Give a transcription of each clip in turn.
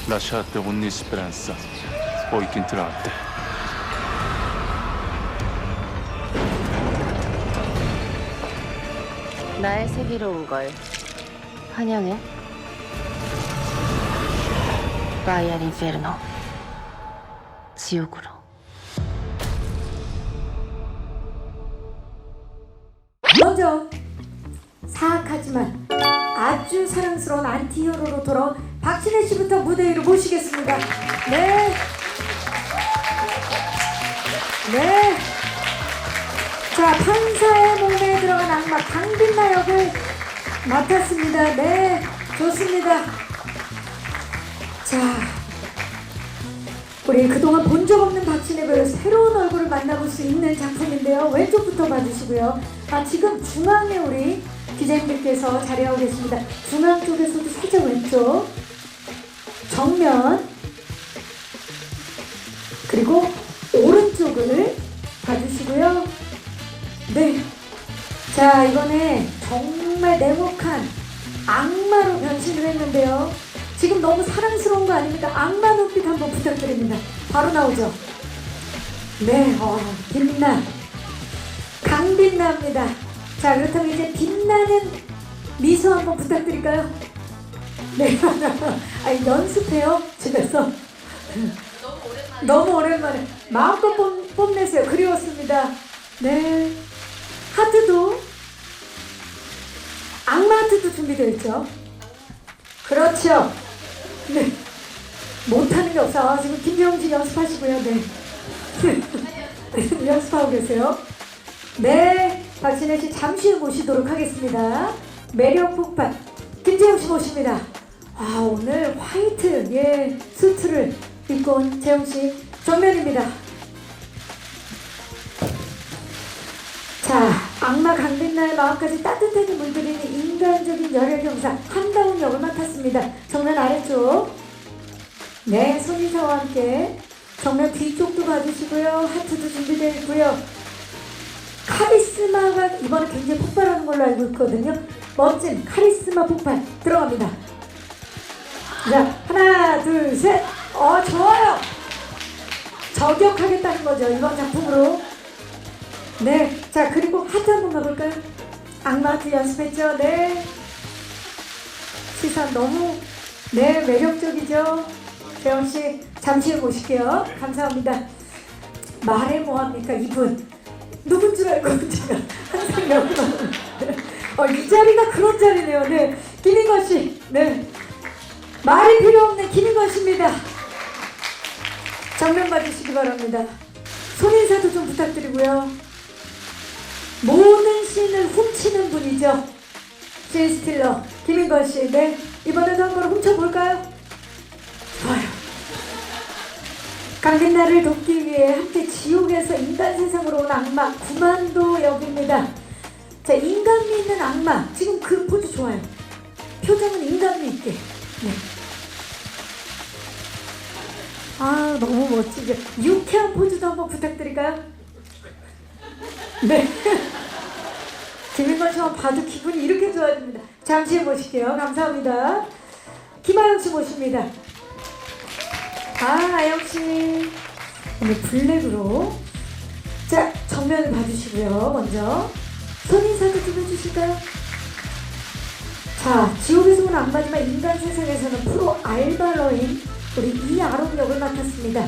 Lasciate ogni speranza, poi chi entrate. 나의 세계로 온 걸 환영해. 바이알 인페르노, 지옥으로. 먼저 사악하지만 아주 사랑스러운 안티히어로로 돌아온 박신혜 씨부터 무대 위로 모시겠습니다. 네. 네. 자, 판사의 몸에 들어간 악마 강빈나 역을 맡았습니다. 네, 좋습니다. 자, 우리 그동안 본 적 없는 박신혜 배우의 새로운 얼굴을 만나볼 수 있는 작품인데요. 왼쪽부터 봐주시고요. 지금 중앙에 우리 기자님들께서 자리하고 계십니다. 중앙 쪽에서도 살짝 왼쪽, 정면, 그리고 오른쪽을 봐주시고요. 네. 자, 이번에 정말 냉혹한 악마로 변신을 했는데요. 지금 너무 사랑스러운 거 아닙니까? 악마 눈빛 한번 부탁드립니다. 바로 나오죠. 네, 빛나. 강빛나입니다. 자, 그렇다면 이제 빛나는 미소 한번 부탁드릴까요? 네. 아니, 연습해요? 집에서. 너무 오랜만에. 마음껏 뽐내세요. 그리웠습니다. 네. 하트도, 악마 하트도 준비되어 있죠. 그렇죠. 네. 못하는 게 없어. 지금 김정은 씨 연습하시고요. 네. 연습하고 계세요. 네. 박신혜 씨 잠시 후 모시도록 하겠습니다. 매력 폭발. 김재웅 씨 모십니다. 오늘 화이트, 수트를 입고 온 재웅 씨 정면입니다. 자, 악마 강빛나의 마음까지 따뜻하게 물들이는 인간적인 열혈 경사 한다운 역을 맡았습니다. 정면 아래쪽, 네, 손인사와 함께 정면 뒤쪽도 봐주시고요. 하트도 준비되어 있고요. 카리스마가 이번에 굉장히 폭발하는 걸로 알고 있거든요. 멋진 카리스마 폭발 들어갑니다. 자, 하나, 둘, 셋. 좋아요. 저격하겠다는 거죠, 이번 작품으로. 네, 자, 그리고 하트 한번 가볼까요? 악마 하트 연습했죠? 네. 시선 너무, 네, 매력적이죠? 재원씨, 잠시 후 모실게요. 감사합니다. 말해 뭐합니까, 이분? 누군 줄 알고 제가 항상 여기만. 이 자리가 그런 자리네요. 네, 김인권씨. 네. 말이 필요 없는 김인권씨입니다. 정면 봐주시기 바랍니다. 손인사도 좀 부탁드리고요. 모든 씬을 훔치는 분이죠. 씬 스틸러 김인권씨. 네, 이번에도 한번 훔쳐볼까요? 좋아요. 강빛나를 돕기 위해 함께 지옥에서 인간 세상으로 온 악마 구만도 역입니다. 자, 인간미 있는 악마. 지금 그 포즈 좋아요. 표정은 인간미 있게. 네. 너무 멋지죠. 유쾌한 포즈도 한번 부탁드릴까요? 네. 김인권 씨만 봐도 기분이 이렇게 좋아집니다. 잠시 후에 모실게요. 감사합니다. 김아영 씨 모십니다. 아영 씨. 오늘 블랙으로. 자, 정면을 봐주시고요. 먼저 손인사도 좀 해주실까요? 자, 지옥에서 온 악마지만 인간 세상에서는 프로 알바러인 우리 이아롱 역을 맡았습니다.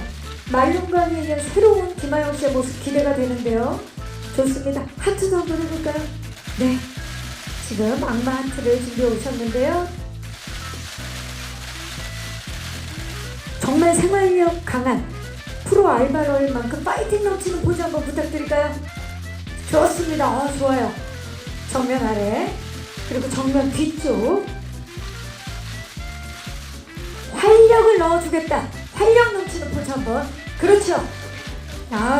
말룡강에 의한 새로운 김아영 씨의 모습 기대가 되는데요. 좋습니다. 하트도 한번 해볼까요? 네. 지금 악마 하트를 준비해 오셨는데요. 정말 생활력 강한 프로 알바러인 만큼 파이팅 넘치는 포즈 한번 부탁드릴까요? 좋습니다. 좋아요. 정면 아래, 그리고 정면 뒤쪽. 활력을 넣어주겠다. 활력 넘치는 포즈 한번. 그렇죠.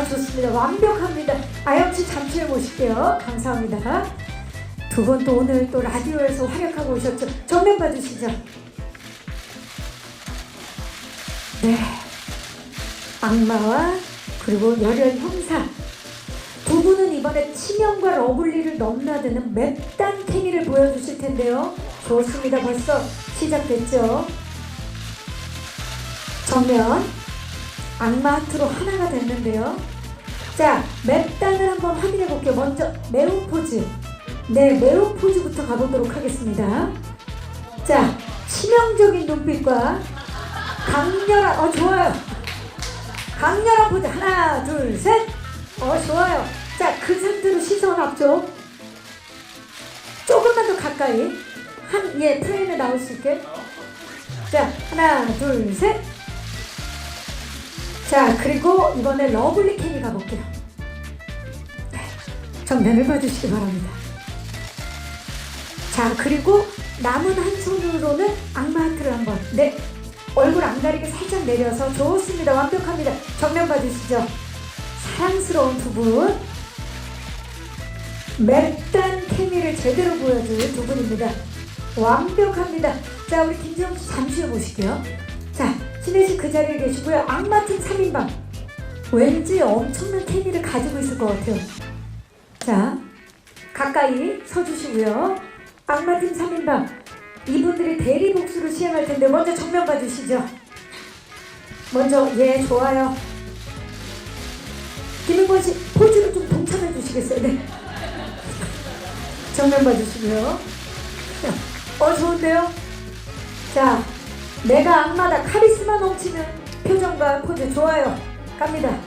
좋습니다. 완벽합니다. 아영씨 잠시 후에 모실게요. 감사합니다. 두 분 또 오늘 또 라디오에서 활약하고 오셨죠. 정면 봐주시죠. 네. 악마와 그리고 열혈 형사. 두 분은 이번에 치명과 러블리를 넘나드는 맵단 케미를 보여주실 텐데요. 좋습니다. 벌써 시작됐죠. 정면 악마 하트로 하나가 됐는데요. 자, 맵단을 한번 확인해 볼게요. 먼저 매운 포즈. 네, 매운 포즈부터 가보도록 하겠습니다. 자, 치명적인 눈빛과 강렬한, 좋아요. 강렬한 포즈. 하나, 둘, 셋. 좋아요. 자, 그 상태로 시선 앞쪽. 조금만 더 가까이. 프레임에 나올 수 있게. 자, 하나, 둘, 셋. 자, 그리고 이번에 러블리 캠이 가볼게요. 네, 정면을 봐주시기 바랍니다. 자, 그리고 남은 한 손으로는 악마 하트를 한번. 네, 얼굴 안 가리게 살짝 내려서 좋습니다. 완벽합니다. 정면 봐주시죠. 사랑스러운 두 분. 맵단 케미를 제대로 보여줄 두 분입니다. 완벽합니다. 자, 우리 김지영 씨 잠시 후에 모실게요. 자, 신혜 씨 그 자리에 계시고요. 악마팀 3인방. 왠지 엄청난 케미를 가지고 있을 것 같아요. 자, 가까이 서주시고요. 악마팀 3인방. 이분들이 대리 복수를 시행할 텐데 먼저 정면 봐주시죠. 먼저, 좋아요. 김인권 씨 포즈를 좀 동참해 주시겠어요? 네. 정면 봐주시고요. 좋은데요? 자, 내가 악마다. 카리스마 넘치는 표정과 포즈 좋아요. 갑니다.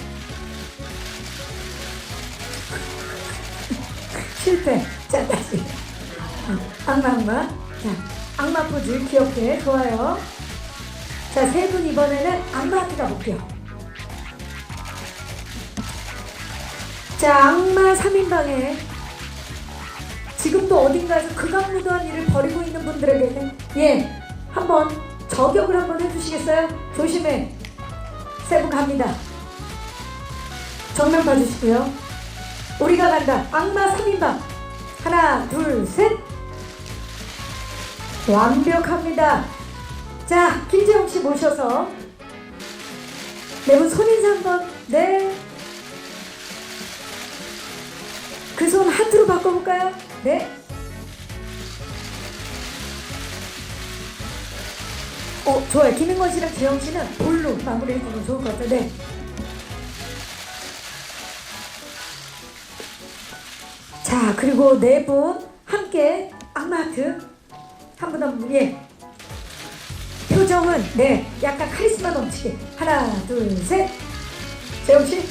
실패. 자, 다시. 악마. 자, 악마 포즈 귀엽게 좋아요. 자, 세 분 이번에는 악마 하트 가볼게요. 자, 악마 3인방에 지금도 어딘가에서 극악무도한 일을 벌이고 있는 분들에게는 한번 저격을 한번 해주시겠어요? 조심해. 세 분 갑니다. 정면 봐주시고요. 우리가 간다. 악마 3인방. 하나, 둘, 셋. 완벽합니다. 자, 김재용 씨 모셔서 네 분 손인사 한번. 네. 그 손 하트로 바꿔볼까요? 네. 좋아요. 김인권 씨랑 재영 씨는 볼로 마무리해주면 좋을 것 같아요. 네. 자, 그리고 네 분 함께 악마 하트. 한 분 한 분. 표정은 약간 카리스마 넘치게. 하나, 둘, 셋. 재영 씨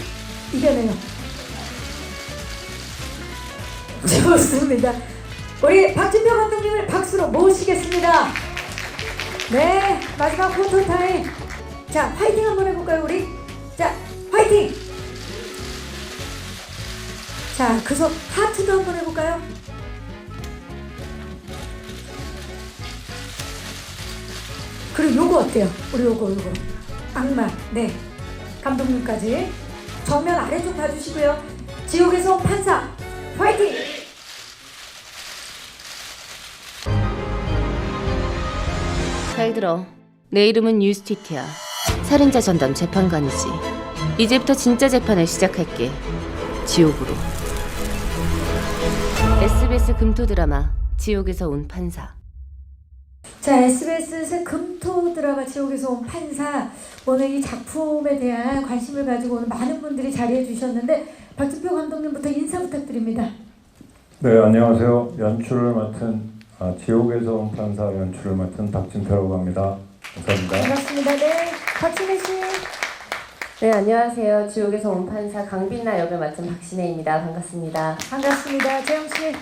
이겨내요. 좋습니다. 우리 박진표 감독님을 박수로 모시겠습니다. 네, 마지막 포토타임. 자, 화이팅 한번 해볼까요, 우리? 자, 화이팅! 자, 그 손 하트도 한번 해볼까요? 그리고 요거 어때요? 우리 요거. 악마. 네. 감독님까지. 정면 아래쪽 봐주시고요. 지옥에서 온 판사. 화이팅! 잘 들어. 내 이름은 유스티티아. 살인자 전담 재판관이지. 이제부터 진짜 재판을 시작할게. 지옥으로. SBS 금토 드라마 지옥에서 온 판사. 자, SBS 금토 드라마 지옥에서 온 판사. 오늘 이 작품에 대한 관심을 가지고 오늘 많은 분들이 자리해 주셨는데 박진표 감독님부터 인사 부탁드립니다. 네, 안녕하세요. 연출을 맡은 지옥에서 온 판사 연출을 맡은 박진표라고 합니다. 감사합니다. 반갑습니다. 네, 박신혜 씨. 네, 안녕하세요. 지옥에서 온 판사 강빈나 역을 맡은 박신혜입니다. 반갑습니다. 반갑습니다. 재영 씨.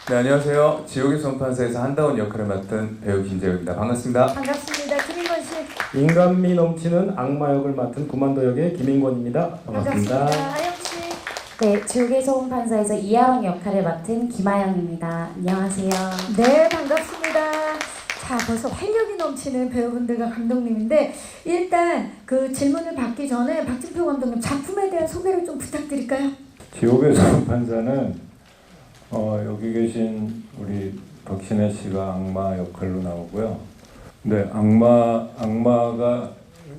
네, 안녕하세요. 지옥에서 온 판사에서 한다운 역할을 맡은 배우 김재우입니다. 반갑습니다. 반갑습니다. 김인권 씨. 인간미 넘치는 악마 역을 맡은 구만도 역의 김인권입니다. 반갑습니다. 아영 씨. 네, 지옥에서 온 판사에서 이하영 역할을 맡은 김아영입니다. 안녕하세요. 네, 반갑습니다. 자, 벌써 활력이 넘치는 배우분들과 감독님인데 일단 그 질문을 받기 전에 박진표 감독님 작품에 대한 소개를 좀 부탁드릴까요? 지옥에서 온 판사는 여기 계신 우리 박신혜 씨가 악마 역할로 나오고요. 네, 악마가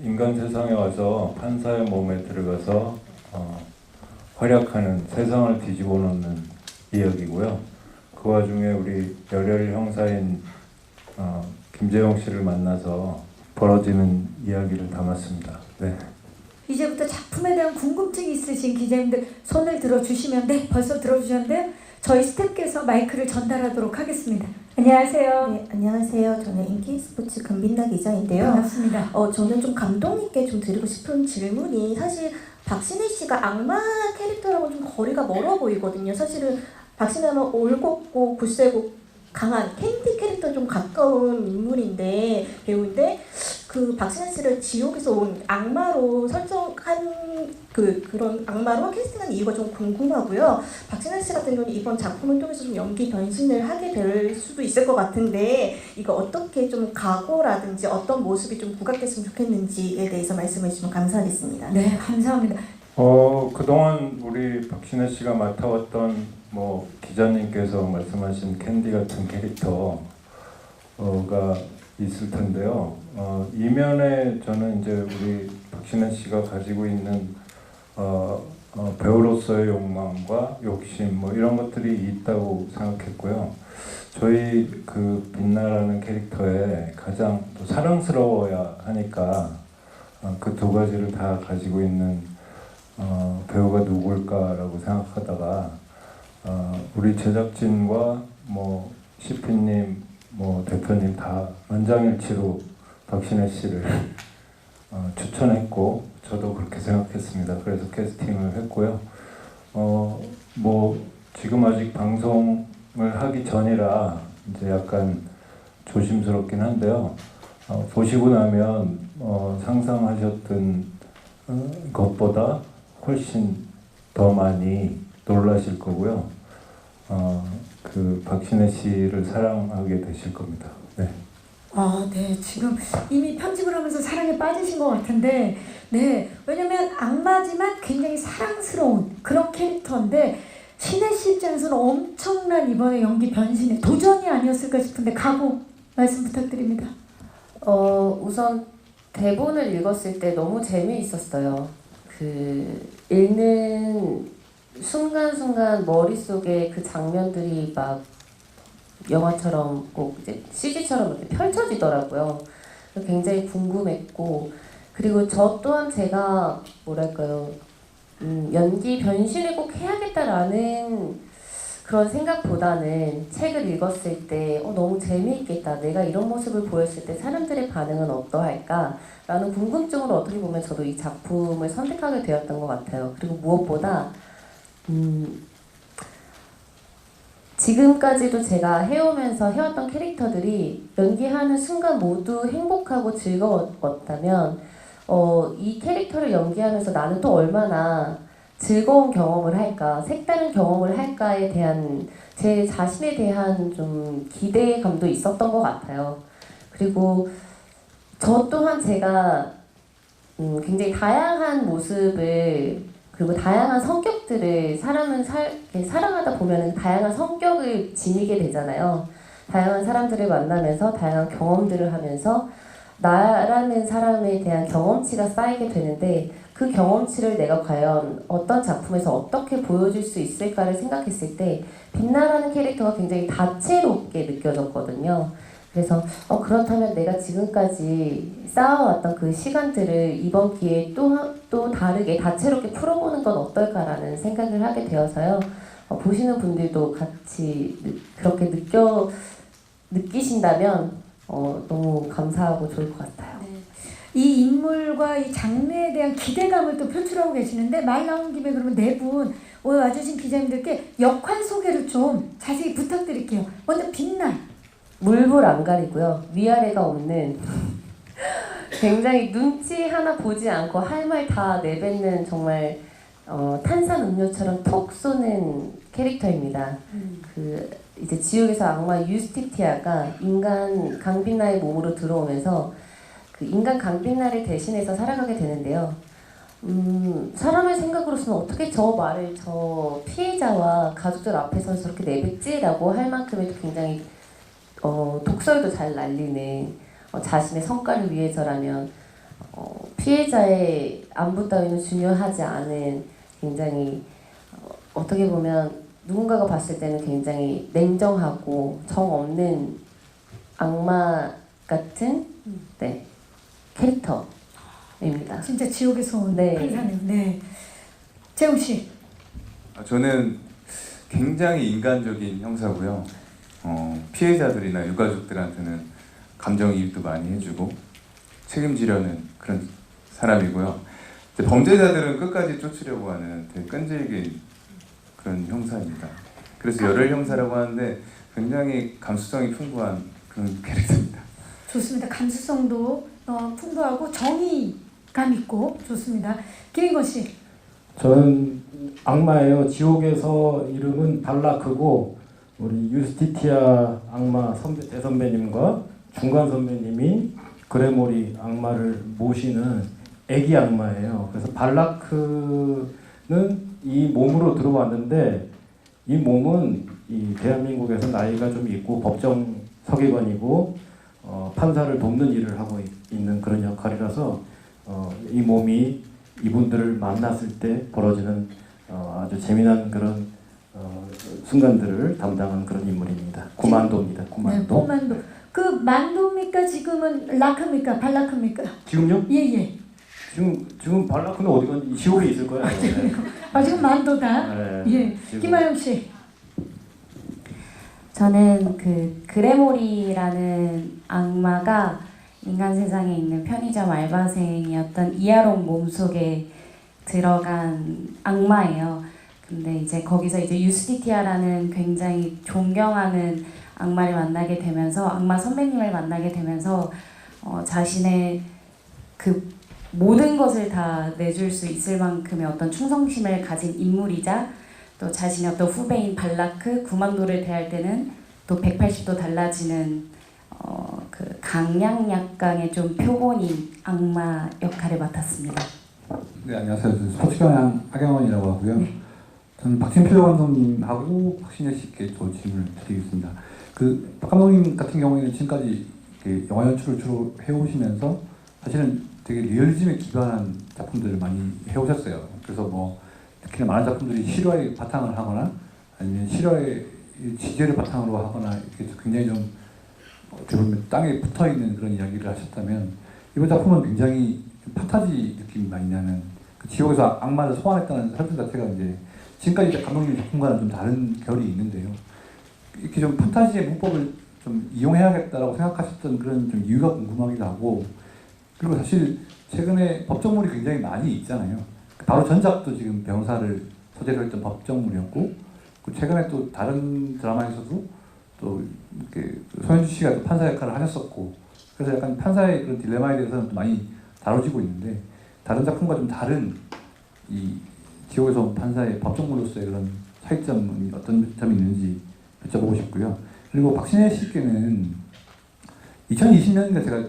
인간 세상에 와서 판사의 몸에 들어가서 활약하는, 세상을 뒤집어 놓는 이야기고요. 그 와중에 우리 열혈 형사인 김재용 씨를 만나서 벌어지는 이야기를 담았습니다. 네. 이제부터 작품에 대한 궁금증이 있으신 기자님들 손을 들어주시면 네, 벌써 들어주셨는데요. 저희 스태프께서 마이크를 전달하도록 하겠습니다. 안녕하세요. 네, 안녕하세요. 저는 인기 스포츠 금빛나 기자인데요. 반갑습니다. 저는 좀 감동 있게 좀 드리고 싶은 질문이 사실 박신혜 씨가 악마 캐릭터라고 좀 거리가 멀어 보이거든요. 사실은 박신혜 하면 올곧고 굳세고 강한 캔디 캐릭터 좀 가까운 인물인데 배우인데 그 박신혜 씨를 지옥에서 온 악마로 설정한 그런 악마로 캐스팅한 이유가 좀 궁금하고요. 박신혜 씨 같은 경우는 이번 작품을 통해서 좀 연기 변신을 하게 될 수도 있을 것 같은데 이거 어떻게 좀 각오라든지 어떤 모습이 좀 부각됐으면 좋겠는지에 대해서 말씀해 주시면 감사하겠습니다. 네, 감사합니다. 그동안 우리 박신혜 씨가 맡아왔던 기자님께서 말씀하신 캔디 같은 캐릭터가 있을 텐데요. 이면에 저는 이제 우리 박신혜 씨가 가지고 있는 배우로서의 욕망과 욕심 이런 것들이 있다고 생각했고요. 저희 그 빛나라는 캐릭터에 가장 또 사랑스러워야 하니까 그 두 가지를 다 가지고 있는 배우가 누굴까라고 생각하다가 우리 제작진과 CP님, 대표님 다 만장일치로 박신혜 씨를 추천했고 저도 그렇게 생각했습니다. 그래서 캐스팅을 했고요. 지금 아직 방송을 하기 전이라 이제 약간 조심스럽긴 한데요. 보시고 나면 상상하셨던 것보다 훨씬 더 많이 놀라실 거고요. 그 박신혜 씨를 사랑하게 되실 겁니다. 네. 네. 지금 이미 편집을 하면서 사랑에 빠지신 것 같은데, 네. 왜냐면 악마지만 굉장히 사랑스러운 그런 캐릭터인데, 신혜 씨 입장에서는 엄청난 이번에 연기 변신의 도전이 아니었을까 싶은데, 각오 말씀 부탁드립니다. 우선 대본을 읽었을 때 너무 재미있었어요. 읽는 순간순간 머릿속에 그 장면들이 막 영화처럼 꼭 이제 CG처럼 이렇게 펼쳐지더라고요. 굉장히 궁금했고, 그리고 저 또한 제가 연기 변신을 꼭 해야겠다라는 그런 생각보다는 책을 읽었을 때 너무 재미있겠다. 내가 이런 모습을 보였을 때 사람들의 반응은 어떠할까? 라는 궁금증으로 어떻게 보면 저도 이 작품을 선택하게 되었던 것 같아요. 그리고 무엇보다 지금까지도 제가 해왔던 캐릭터들이 연기하는 순간 모두 행복하고 즐거웠다면 이 캐릭터를 연기하면서 나는 또 얼마나 즐거운 경험을 할까, 색다른 경험을 할까에 대한 제 자신에 대한 좀 기대감도 있었던 것 같아요. 그리고 저 또한 제가 굉장히 다양한 모습을 그리고 다양한 성격들을 살아가다 보면 다양한 성격을 지니게 되잖아요. 다양한 사람들을 만나면서 다양한 경험들을 하면서 나라는 사람에 대한 경험치가 쌓이게 되는데 그 경험치를 내가 과연 어떤 작품에서 어떻게 보여줄 수 있을까를 생각했을 때 빛나라는 캐릭터가 굉장히 다채롭게 느껴졌거든요. 그래서 그렇다면 내가 지금까지 쌓아왔던 그 시간들을 이번 기회에 또 다르게 다채롭게 풀어보는 건 어떨까라는 생각을 하게 되어서요. 보시는 분들도 같이 그렇게 느끼신다면 너무 감사하고 좋을 것 같아요. 네. 이 인물과 이 장르에 대한 기대감을 또 표출하고 계시는데 말 나온 김에 그러면 네 분 오늘 와주신 기자님들께 역할 소개를 좀 자세히 부탁드릴게요. 먼저 빛나. 물불 안 가리고요. 위아래가 없는 굉장히 눈치 하나 보지 않고 할 말 다 내뱉는 정말 탄산 음료처럼 톡 쏘는 캐릭터입니다. 이제 지옥에서 악마 유스티티아가 인간 강빛나의 몸으로 들어오면서 그 인간 강빛나를 대신해서 살아가게 되는데요. 사람의 생각으로서는 어떻게 저 말을 저 피해자와 가족들 앞에서 저렇게 내뱉지라고 할 만큼의 굉장히 독설도 잘 날리는 자신의 성과를 위해서라면 피해자의 안부 따위는 중요하지 않은 굉장히 어떻게 보면 누군가가 봤을 때는 굉장히 냉정하고 정 없는 악마 같은 캐릭터 입니다. 진짜 지옥에서 온 네. 판사네요. 네. 재웅 씨. 저는 굉장히 인간적인 형사고요. 피해자들이나 유가족들한테는 감정이입도 많이 해주고 책임지려는 그런 사람이고요. 이제 범죄자들은 끝까지 쫓으려고 하는 되게 끈질긴 그런 형사입니다. 그래서 열혈 형사라고 하는데 굉장히 감수성이 풍부한 그런 캐릭터입니다. 좋습니다. 감수성도 풍부하고 정의감 있고 좋습니다. 김인권 씨. 저는 악마예요. 지옥에서 이름은 발라크고 우리 유스티티아 악마 대선배님과 중간 선배님이 그레모리 악마를 모시는 애기 악마예요. 그래서 발라크는 이 몸으로 들어왔는데 이 몸은 이 대한민국에서 나이가 좀 있고 법정 서기관이고 판사를 돕는 일을 하고 있는 그런 역할이라서 이 몸이 이분들을 만났을 때 벌어지는 아주 재미난 그런 순간들을 담당한 그런 인물입니다. 구만도입니다. 구만도. 네, 구만도. 그 만도입니까? 지금은 라크입니까? 발라크입니까? 지금요? 예예. 지금 발라크는 어디 간 지옥에 있을 거예요. 지금 만도다. 네, 예. 지금. 김아영 씨. 저는 그 그레모리라는 악마가 인간 세상에 있는 편의점 알바생이었던 이하롱 몸속에 들어간 악마예요. 근데 이제 거기서 이제 유스티티아라는 굉장히 존경하는 악마를 만나게 되면서 악마 선배님을 만나게 되면서 자신의 그 모든 것을 다 내줄 수 있을 만큼의 어떤 충성심을 가진 인물이자 또 자신의 어떤 후배인 발라크 구만도를 대할 때는 또 180도 달라지는 그 강약약강의 좀 표본인 악마 역할을 맡았습니다. 네, 안녕하세요. 저는 스포츠경향 하경원이라고 하고요. 저는 박진필 감독님하고 박신혜 씨께 또 질문을 드리겠습니다. 박 감독님 같은 경우에는 지금까지 영화 연출을 주로 해오시면서 사실은 되게 리얼리즘에 기반한 작품들을 많이 해오셨어요. 그래서 뭐 특히나 많은 작품들이 실화에 바탕을 하거나 아니면 실화의 지제를 바탕으로 하거나 이렇게 굉장히 좀 어떻게 보면 땅에 붙어 있는 그런 이야기를 하셨다면 이번 작품은 굉장히 판타지 느낌이 많이 나는 그 지옥에서 악마를 소환했다는 설정 자체가 이제 지금까지 감독님 작품과는 좀 다른 결이 있는데요. 이렇게 좀 판타지의 문법을 좀 이용해야겠다라고 생각하셨던 그런 좀 이유가 궁금하기도 하고 그리고 사실 최근에 법정물이 굉장히 많이 있잖아요. 바로 전작도 지금 변호사를 소재로 했던 법정물이었고 최근에 또 다른 드라마에서도 또 이렇게 손현주 씨가 또 판사 역할을 하셨었고 그래서 약간 판사의 그런 딜레마에 대해서는 또 많이 다뤄지고 있는데 다른 작품과 좀 다른 이 지옥에서 온 판사의 법정물로서의 그런 차이점이 어떤 점이 있는지 여쭤보고 싶고요. 그리고 박신혜 씨께는 2020년인가 제가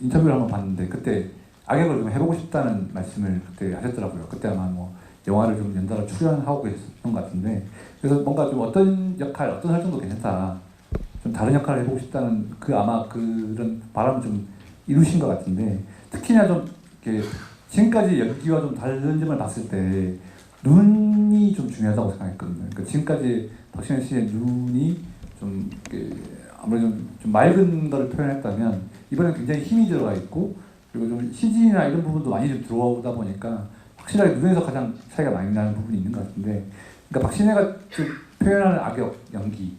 인터뷰를 한번 봤는데 그때 악역을 좀 해보고 싶다는 말씀을 그때 하셨더라고요. 그때 아마 뭐 영화를 좀 연달아 출연하고 계셨던 것 같은데 그래서 뭔가 좀 어떤 역할, 어떤 설정도 괜찮다. 좀 다른 역할을 해보고 싶다는 아마 그런 바람을 좀 이루신 것 같은데 특히나 좀 이렇게 지금까지 연기와 좀 다른 점을 봤을 때 눈이 좀 중요하다고 생각했거든요. 그러니까 지금까지 박신혜 씨의 눈이 좀 아무래도 좀 맑은 거를 표현했다면 이번엔 굉장히 힘이 들어가 있고 그리고 좀 CG나 이런 부분도 많이 좀 들어오다 보니까 확실하게 눈에서 가장 차이가 많이 나는 부분이 있는 것 같은데 그러니까 박신혜가 좀 표현하는 악역 연기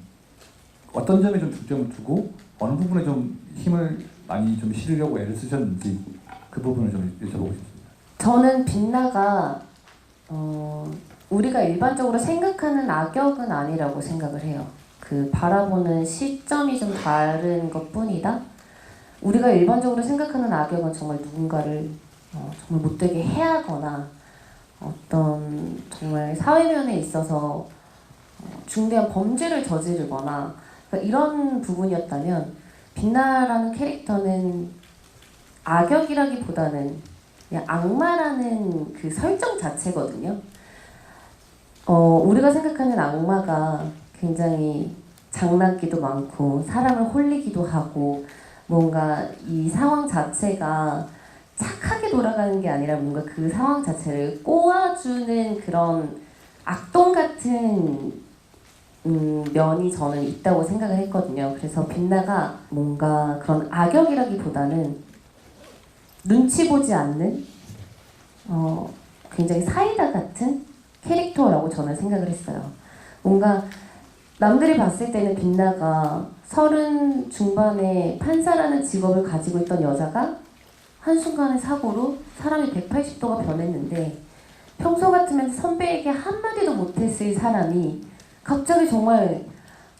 어떤 점에 좀 중점을 두고 어느 부분에 좀 힘을 많이 좀 실으려고 애를 쓰셨는지 그 부분을 좀 여쭤보고 싶습니다. 저는 빛나가 우리가 일반적으로 생각하는 악역은 아니라고 생각을 해요. 그 바라보는 시점이 좀 다른 것뿐이다. 우리가 일반적으로 생각하는 악역은 정말 누군가를 정말 못되게 해하거나 어떤 정말 사회면에 있어서 중대한 범죄를 저지르거나 그러니까 이런 부분이었다면 빛나라는 캐릭터는 악역이라기보다는 그냥 악마라는 그 설정 자체거든요. 우리가 생각하는 악마가 굉장히 장난기도 많고 사람을 홀리기도 하고 뭔가 이 상황 자체가 착하게 돌아가는 게 아니라 뭔가 그 상황 자체를 꼬아주는 그런 악동 같은 면이 저는 있다고 생각을 했거든요. 그래서 빛나가 뭔가 그런 악역이라기보다는 눈치 보지 않는 굉장히 사이다 같은 캐릭터라고 저는 생각을 했어요. 뭔가 남들이 봤을 때는 빛나가 30 중반의 판사라는 직업을 가지고 있던 여자가 한순간의 사고로 사람이 180도가 변했는데 평소 같으면 선배에게 한마디도 못했을 사람이 갑자기 정말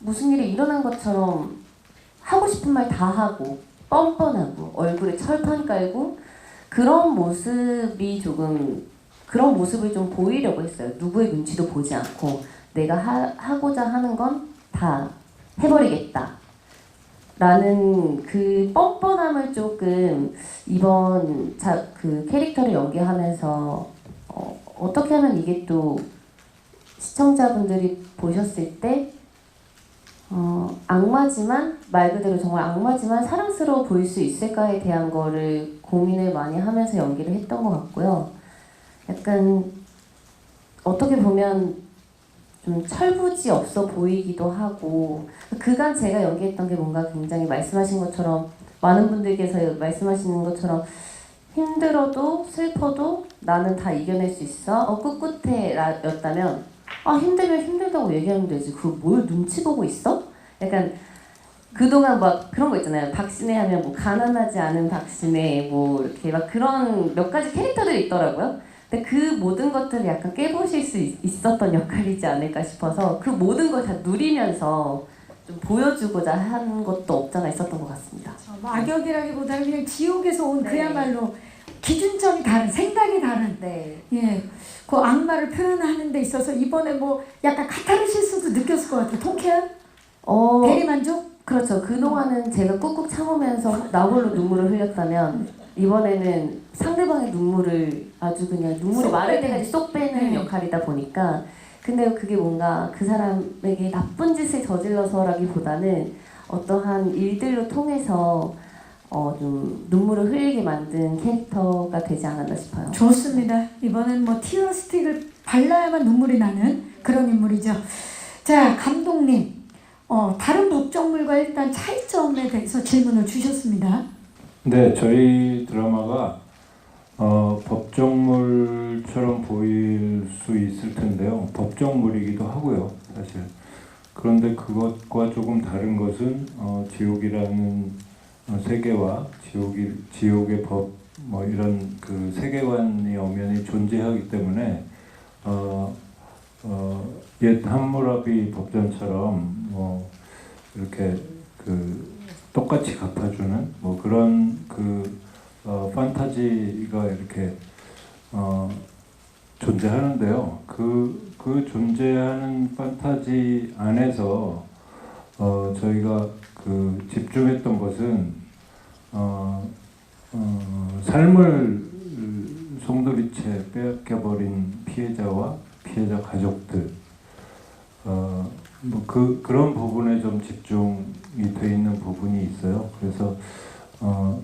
무슨 일이 일어난 것처럼 하고 싶은 말 다 하고 뻔뻔하고 얼굴에 철판 깔고 그런 모습이 그런 모습을 좀 보이려고 했어요. 누구의 눈치도 보지 않고 내가 하고자 하는 건 다 해버리겠다 라는 그 뻔뻔함을 조금 이번 그 캐릭터를 연기하면서 어떻게 하면 이게 또 시청자분들이 보셨을 때 악마지만 말 그대로 정말 악마지만 사랑스러워 보일 수 있을까에 대한 거를 고민을 많이 하면서 연기를 했던 것 같고요. 약간 어떻게 보면 좀 철부지 없어 보이기도 하고 그간 제가 연기했던 게 뭔가 굉장히 말씀하신 것처럼 많은 분들께서 말씀하시는 것처럼 힘들어도 슬퍼도 나는 다 이겨낼 수 있어 꿋꿋해 였다면 힘들면 힘들다고 얘기하면 되지 그걸 뭘 눈치 보고 있어? 약간 그동안 막 그런 거 있잖아요. 박신혜 하면 뭐 가난하지 않은 박신혜 뭐 이렇게 막 그런 몇 가지 캐릭터들이 있더라고요. 근데 그 모든 것들을 약간 깨보실 수 있었던 역할이지 않을까 싶어서 그 모든 걸 다 누리면서 좀 보여주고자 한 것도 없잖아 있었던 것 같습니다. 뭐 악역이라기보다는 그냥 지옥에서 온 네. 그야말로 기준점이 다른 생각이 다른 네. 예, 그 악마를 표현하는 데 있어서 이번에 뭐 약간 카타르시스도 느꼈을 것 같아요. 통쾌한 대리만족? 그렇죠. 그동안은 제가 꾹꾹 참으면서 나홀로 눈물을 흘렸다면 이번에는 상대방의 눈물을 아주 그냥 눈물이 마를 때까지 쏙 빼는 역할이다 보니까 근데 그게 뭔가 그 사람에게 나쁜 짓을 저질러서라기보다는 어떠한 일들로 통해서 좀 눈물을 흘리게 만든 캐릭터가 되지 않았나 싶어요. 좋습니다. 이번엔 뭐 티어 스틱을 발라야만 눈물이 나는 그런 인물이죠. 자, 감독님. 다른 법정물과 일단 차이점에 대해서 질문을 주셨습니다. 네, 저희 드라마가 법정물처럼 보일 수 있을 텐데요. 법정물이기도 하고요, 사실. 그런데 그것과 조금 다른 것은 지옥이라는 세계와 지옥의 법 뭐 이런 그 세계관의 엄연히 존재하기 때문에 옛 함무라비 법전처럼 뭐 이렇게 그 똑같이 갚아주는 뭐 그런 그 판타지가 이렇게 존재하는데요. 그 존재하는 판타지 안에서 저희가 그 집중했던 것은 삶을 송두리째 빼앗겨버린 피해자와 피해자 가족들 뭐 그런 부분에 좀 집중이 돼 있는 부분이 있어요. 그래서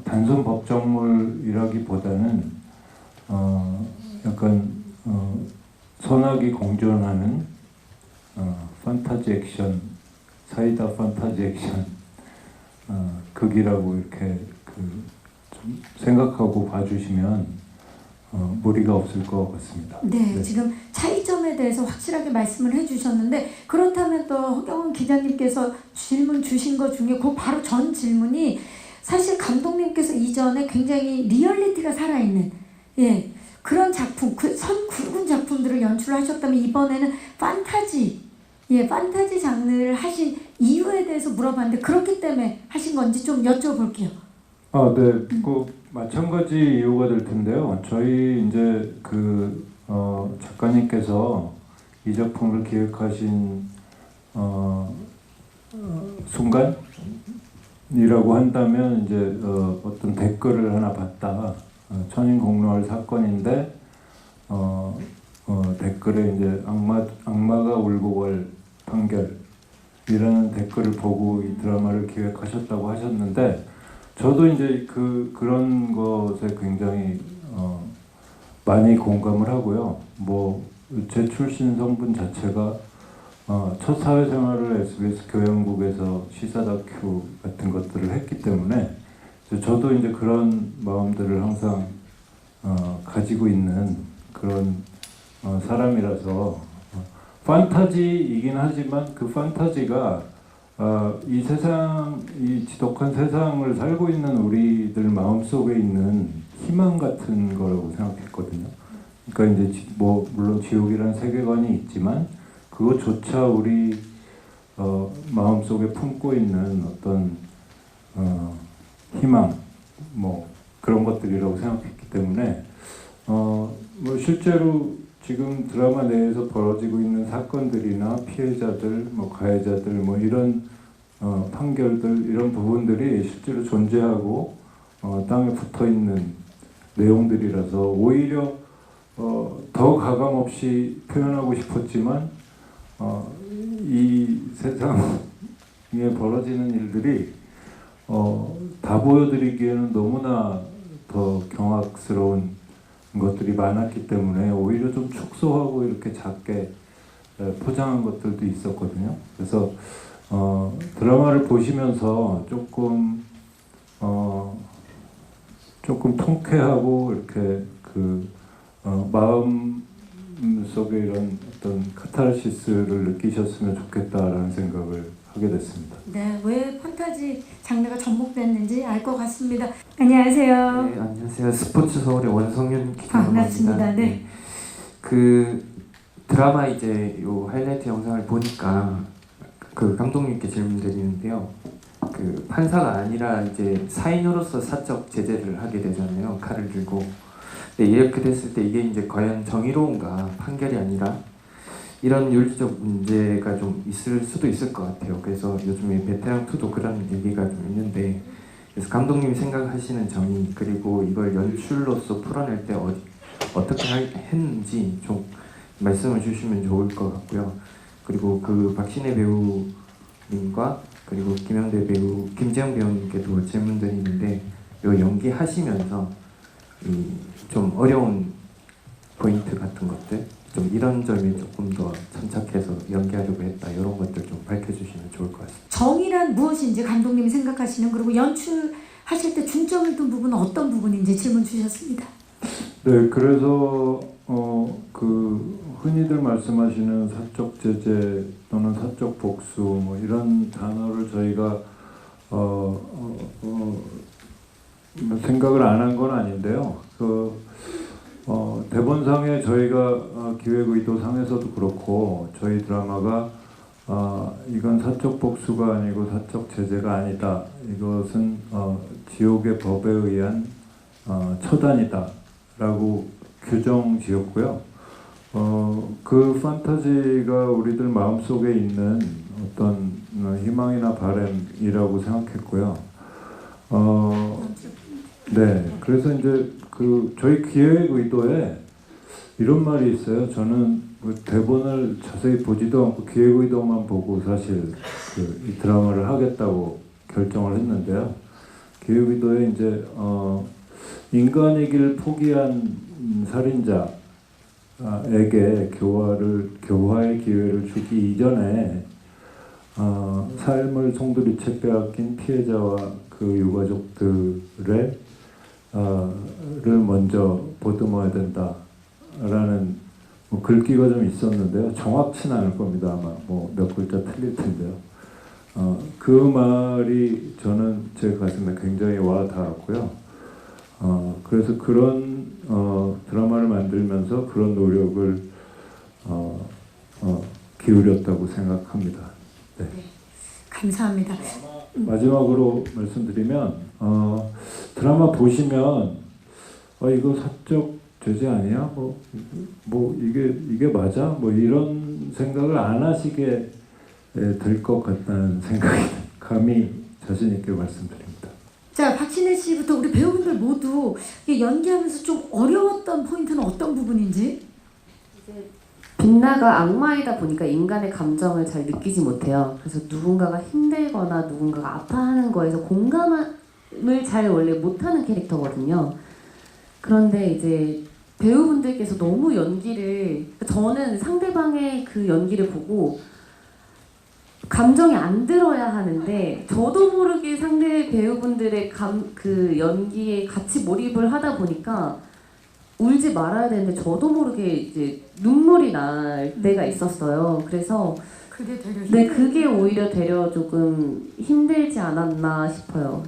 단순 법정물이라기보다는 약간 선악이 공존하는 판타지 액션, 사이다 판타지 액션 극이라고 이렇게 좀 생각하고 봐주시면 무리가 없을 것 같습니다. 네, 지금 차이점에 대해서 확실하게 말씀을 해주셨는데 그렇다면 또 허경원 기자님께서 질문 주신 것 중에 그 바로 전 질문이 사실 감독님께서 이전에 굉장히 리얼리티가 살아있는 그런 작품, 그 선 굵은 작품들을 연출하셨다면 이번에는 판타지 장르를 하신 이유에 대해서 물어봤는데 그렇기 때문에 하신 건지 좀 여쭤볼게요. 네, 그 마찬가지 이유가 될 텐데요. 저희 이제 그 작가님께서 이 작품을 기획하신 순간이라고 한다면 이제 어떤 댓글을 하나 봤다. 천인공노할 사건인데 댓글에 이제 악마가 울고 갈 판결이라는 댓글을 보고 이 드라마를 기획하셨다고 하셨는데. 저도 이제 그런 것에 굉장히 많이 공감을 하고요. 뭐 제 출신 성분 자체가 첫 사회생활을 SBS 교양국에서 시사 다큐 같은 것들을 했기 때문에 그래서 저도 이제 그런 마음들을 항상 가지고 있는 그런 사람이라서 판타지이긴 하지만 그 판타지가 이 세상, 이 지독한 세상을 살고 있는 우리들 마음속에 있는 희망 같은 거라고 생각했거든요. 그러니까 이제 뭐 물론 지옥이라는 세계관이 있지만 그것조차 우리 마음속에 품고 있는 어떤 희망 뭐 그런 것들이라고 생각했기 때문에 뭐 실제로 지금 드라마 내에서 벌어지고 있는 사건들이나 피해자들, 뭐 가해자들, 뭐 이런 판결들 이런 부분들이 실제로 존재하고 땅에 붙어 있는 내용들이라서 오히려 더 가감 없이 표현하고 싶었지만 이 세상에 벌어지는 일들이 다 보여드리기에는 너무나 더 경악스러운 것들이 많았기 때문에 오히려 좀 축소하고 이렇게 작게 포장한 것들도 있었거든요. 그래서 드라마를 보시면서 조금 통쾌하고 이렇게 마음 속에 이런 어떤 카타르시스를 느끼셨으면 좋겠다라는 생각을 하게 됐습니다. 네, 왜 판타지 장르가 접목됐는지 알 것 같습니다. 안녕하세요. 네, 안녕하세요. 스포츠 서울의 원성윤 기자입니다. 반갑습니다. 네. 그 드라마 이제 요 하이라이트 영상을 보니까 그 감독님께 질문드리는데요. 그 판사가 아니라 이제 사인으로서 사적 제재를 하게 되잖아요. 칼을 들고. 네, 이렇게 됐을 때 이게 이제 과연 정의로운가 판결이 아니라 이런 윤리적 문제가 좀 있을 수도 있을 것 같아요. 그래서 요즘에 베테랑 2도 그런 얘기가 좀 있는데 그래서 감독님이 생각하시는 정의 그리고 이걸 연출로서 풀어낼 때 어떻게 했는지 좀 말씀을 주시면 좋을 것 같고요. 그리고 그 박신혜 배우님과 그리고 김영대 배우, 김재영 배우님께도 질문드리는데 요 연기하시면서 좀 어려운 포인트 같은 것들 좀 이런 점이 조금 더 참착해서 연기하려고 했다 이런 것들 좀 밝혀주시면 좋을 것 같습니다. 정의란 무엇인지 감독님이 생각하시는 그리고 연출하실 때 중점을 둔 부분은 어떤 부분인지 질문 주셨습니다. 네, 그래서 그 흔히들 말씀하시는 사적 제재 또는 사적 복수 뭐 이런 단어를 저희가 생각을 안 한 건 아닌데요. 대본상에 저희가 기획의도상에서도 그렇고 저희 드라마가 이건 사적 복수가 아니고 사적 제재가 아니다. 이것은 지옥의 법에 의한 처단이다 라고 규정 지었고요. 그 판타지가 우리들 마음속에 있는 어떤 희망이나 바람이라고 생각했고요. 네, 그래서 이제 저희 기획 의도에 이런 말이 있어요. 저는 대본을 자세히 보지도 않고 기획 의도만 보고 사실 이 드라마를 하겠다고 결정을 했는데요. 기획 의도에 이제 인간이길 포기한 살인자에게 교화의 기회를 주기 이전에 삶을 송두리째 빼앗긴 피해자와 그 유가족들의 를 먼저 보듬어야 된다라는 글귀가 좀 있었는데요. 정확치는 않을 겁니다. 아마 몇 글자 틀릴 텐데요. 그 말이 저는 제 가슴에 굉장히 와 닿았고요. 그래서 그런 드라마를 만들면서 그런 노력을 기울였다고 생각합니다. 네. 감사합니다. 마지막으로 말씀드리면 드라마 보시면 이거 사적 제재 아니야? 뭐 이게 맞아? 뭐 이런 생각을 안 하시게 될 것 같다는 생각이 감히 자신 있게 말씀드립니다. 자, 박신혜 씨부터 우리 배우분들 모두 연기하면서 좀 어려웠던 포인트는 어떤 부분인지? 빛나가 악마이다 보니까 인간의 감정을 잘 느끼지 못해요. 그래서 누군가가 힘들거나 누군가가 아파하는 거에서 공감을 잘 원래 못하는 캐릭터거든요. 그런데 이제 배우분들께서 너무 연기를, 저는 상대방의 그 연기를 보고 감정이 안 들어야 하는데 저도 모르게 상대 배우분들의 그 연기에 같이 몰입을 하다 보니까 울지 말아야 되는데 저도 모르게 이제 눈물이 날 때가 있었어요. 그래서 그게 되려 네, 그게 오히려 되려 조금 힘들지 않았나 싶어요.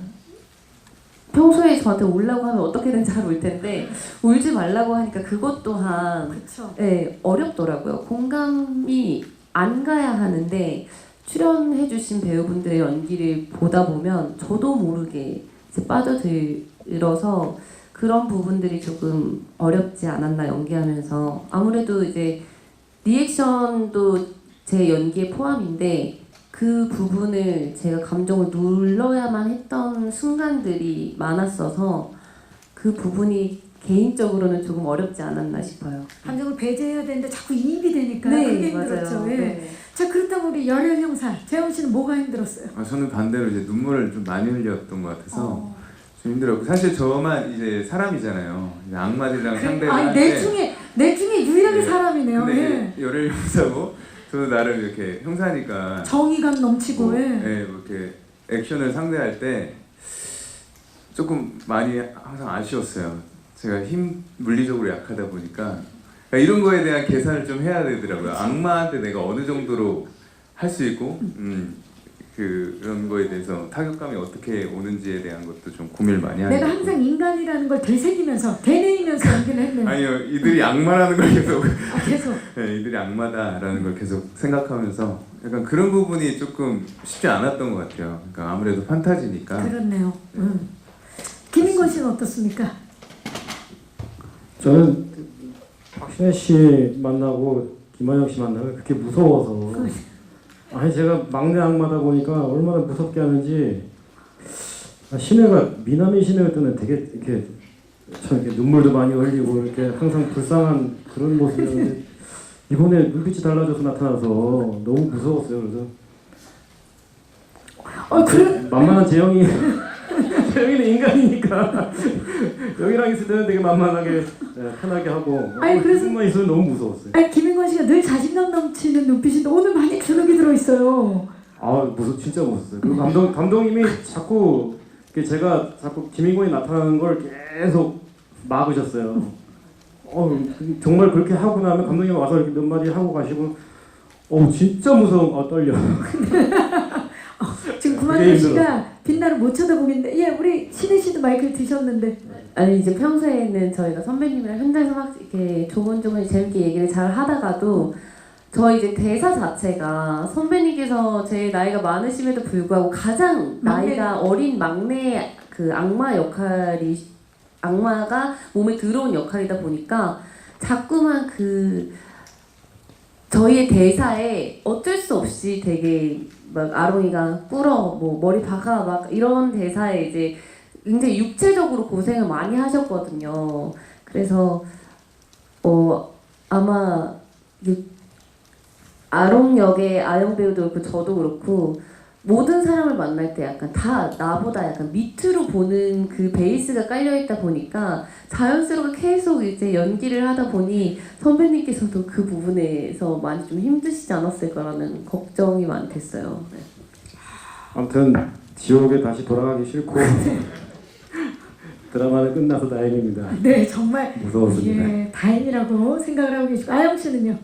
평소에 저한테 울라고 하면 어떻게든 잘 울 텐데 울지 말라고 하니까 그것 또한 그렇죠. 네, 어렵더라고요. 공감이 안 가야 하는데 출연해주신 배우분들의 연기를 보다 보면 저도 모르게 이제 빠져들어서 그런 부분들이 조금 어렵지 않았나 연기하면서. 아무래도 이제 리액션도 제 연기에 포함인데 그 부분을 제가 감정을 눌러야만 했던 순간들이 많았어서 그 부분이 개인적으로는 조금 어렵지 않았나 싶어요. 감정을 배제해야 되는데 자꾸 이입이 되니까 네, 그게 힘들었죠. 맞아요. 예. 네. 자, 그렇다면 우리 열혈 형사 재영 씨는 뭐가 힘들었어요? 저는 반대로 이제 눈물을 좀 많이 흘렸던 것 같아서 좀 힘들었고, 사실 저만 이제 사람이잖아요. 이제 악마들이랑 상대를 아니, 할 내 중에 유일하게 네. 사람이네요. 근데 예. 열혈 형사고 저도 나름 이렇게 형사니까 정의감 넘치고. 예. 네, 뭐 이렇게 액션을 상대할 때 조금 많이 항상 아쉬웠어요. 제가 물리적으로 약하다 보니까 그러니까 이런 거에 대한 계산을 좀 해야 되더라고요. 악마한테 내가 어느 정도로 할 수 있고 그런 거에 대해서 타격감이 어떻게 오는지에 대한 것도 좀 고민을 많이 하는 내가 항상 인간이라는 걸 되새기면서 되뇌이면서 연기를 했네요. 아니요, 이들이 악마라는 걸 계속 계속. 네, 이들이 악마다라는 걸 계속 생각하면서 약간 그런 부분이 조금 쉽지 않았던 것 같아요. 그러니까 아무래도 판타지니까. 그렇네요. 김인권 씨는 어떻습니까? 저는 박신혜 씨 만나고 김한영 씨 만나면 그렇게 무서워서 아니 제가 막내 악마다 보니까 얼마나 무섭게 하는지 신혜가 미남의 신혜일 때는 되게 이렇게 참 이렇게 눈물도 많이 흘리고 이렇게 항상 불쌍한 그런 모습이었는데 이번에 눈빛이 달라져서 나타나서 너무 무서웠어요. 그래서 만만한 재영이 재영이는 인간이니까 여기랑 있을 때는 되게 만만하게 편하게 하고 그것만 있으면 너무 무서웠어요. 아니, 김인권 씨가 늘 자신감 넘치는 눈빛인데 오늘 많이 주눅이 들어있어요. 진짜 무서웠어요. 그리고 감독님이 자꾸 제가 자꾸 김인권이 나타나는 걸 계속 막으셨어요. 정말 그렇게 하고 나면 감독님 와서 이렇게 몇 마디 하고 가시고 진짜 무서워. 떨려. 지금 구만현 씨가 빛나를 못 쳐다보겠는데, 예, 우리 신혜 씨도 마이크를 드셨는데. 아니 이제 평소에는 저희가 선배님이랑 현장에서 막 이렇게 조곤조곤 재밌게 얘기를 잘 하다가도 저희 이제 대사 자체가 선배님께서 제 나이가 많으심에도 불구하고 가장 나이가 어린 막내 그 악마가 몸에 들어온 역할이다 보니까 자꾸만 저희의 대사에 어쩔 수 없이 되게 막 아롱이가 꿇어 뭐 머리 박아 막 이런 대사에 이제 굉장히 육체적으로 고생을 많이 하셨거든요. 그래서 아마 아롱 역의 아영 배우도 그렇고 저도 그렇고 모든 사람을 만날 때 약간 다 나보다 약간 밑으로 보는 그 베이스가 깔려있다 보니까 자연스럽게 계속 이제 연기를 하다 보니 선배님께서도 그 부분에서 많이 좀 힘드시지 않았을까라는 걱정이 많이 됐어요. 네. 아무튼 지옥에 다시 돌아가기 싫고 드라마는 끝나서 다행입니다. 네, 정말 무서웠습니다. 예, 다행이라고 생각을 하고 계시고. 아영 씨는요?